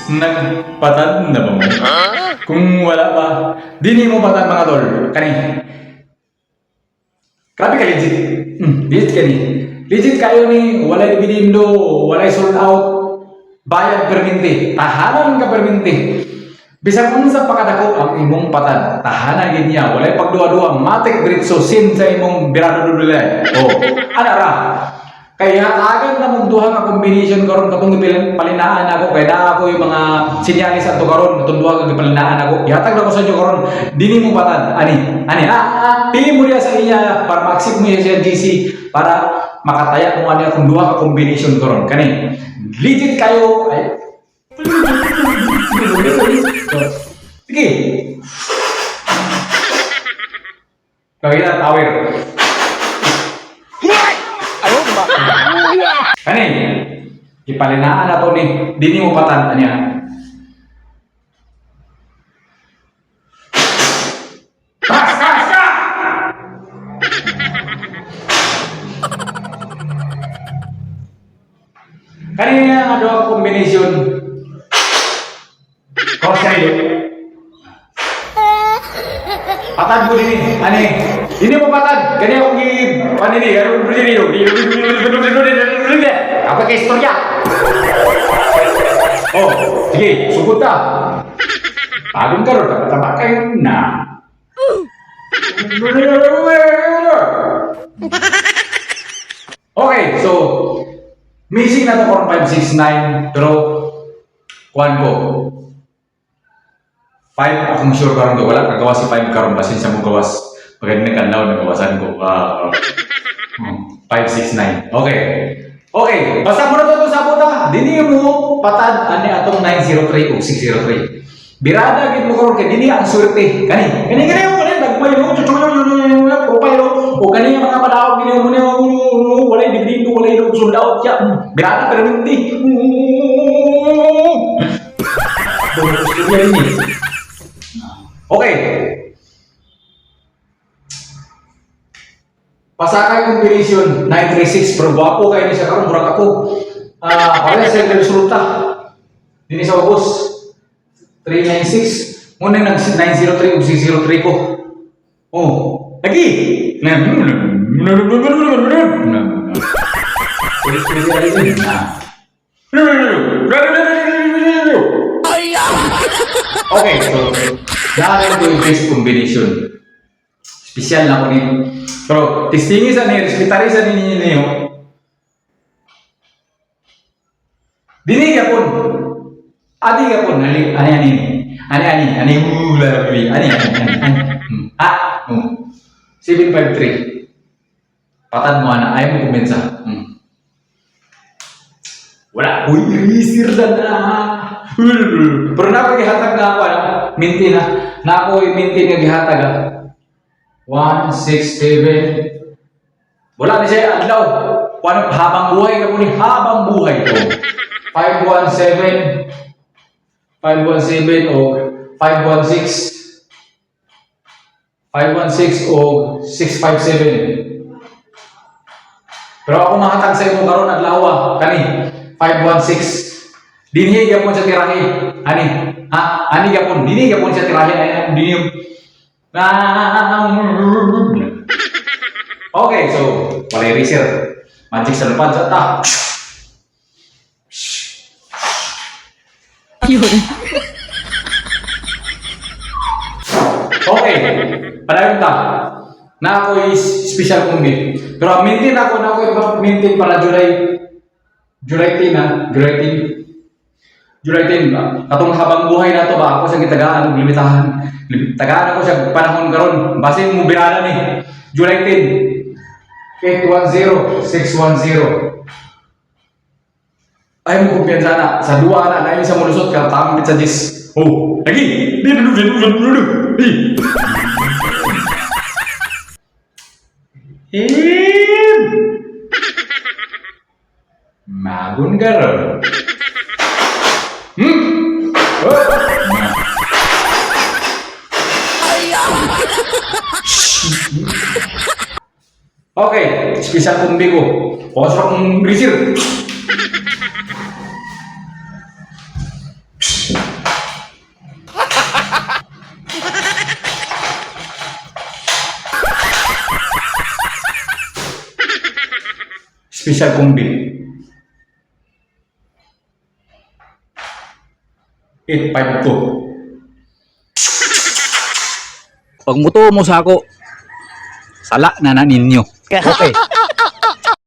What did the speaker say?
Nagpatad na ba mo? Kung wala pa, dini mo patad mga tol. Kani. Grabe ka legit. Legit ka ni. Legit kayo ni, walay binindo, walay sold out. Bayad perminti. Tahanan ka perminti. Bisag unsa pakadako ang imong patad, tahanan gid niya, walay pagduwa-duwa, matik diretso sin sa imong birado dulay. Oh, ana ra. Kaya agad na mong duha ka combination karon katong palinaan ako kay naa ako yung mga sinyalis ato karon katong duha ka palinaan ako. Ihatag na ko sa inyo karon, dini mo patad. Ani pili mo diya sa iya para ma-accept mo siya GC para makataya mo ani akong duha ka combination karon. Kani legit kayo ay sige. Kaya tower. Kani, ipalinaan na to ni, dini mo patan niya. Kanina nga doon combination. Kosay. Patad mo din ani. Ini mo patad. Kani ako gi panini, apa kay istorya? Oh, sige, sugod ta. Pagod ka ron, tama kayo na. Okay, so missing na to kung 569 pero kuhan ko 5 akong sure karon ko wala kagawa si 5 karon basin sa mong gawas pagka nagkanlaw nagawasan ko 569 okay basta mo na to sa puta dini mo patad ani atong 903 o 603 birada gid mo karon kay dini ang swerte kani mo nagmay no profile o kani mga padawag dini mo walay dividendo walay sold out ya birada pero hindi okay pasakay combination 936 pero guwapo kayo ni sa karon murag ako pare sa resulta dini sa August 396 muna nag 903 ug 603 ko oh lagi okay so dahil ko yung basic combination special na ko ni pero testingi sa ni respetari sa ninyo niyo dini gapon adi gapon ani hula bibi ani 753 patad mo ana ayaw mo kumensa wala uy risir na pero na ako gihatag na ako minti na ako minti nga gihatag 167 wala ni siya adlaw habang buhay ka po ni habang buhay ko 517 o 516 o 657 pero ako mahatag sa imo karon adlaw kani 516 dinhi gyapon sa tirahe ani gyapon dinhi gyapon sa tirahe dinhi okay so walay research magic sa lupad sa ta okay padayon ta na ako is special combi pero maintain ako na ako maintain para July 10 katong habang buhay na to ba ako sa gitagaan ug limitahan tagaan ako sa panahon karon basin mo birada ni July 10 810 610 ay mo kumpiyansa na sa duwa na nain sa mulusot ka tamit sa 10 oh lagi magun garon okay, spesial kumbi ko. Pasok ng grisir. special combi. 852. Pag muto mo sa ako, sala na ninyo. Okay.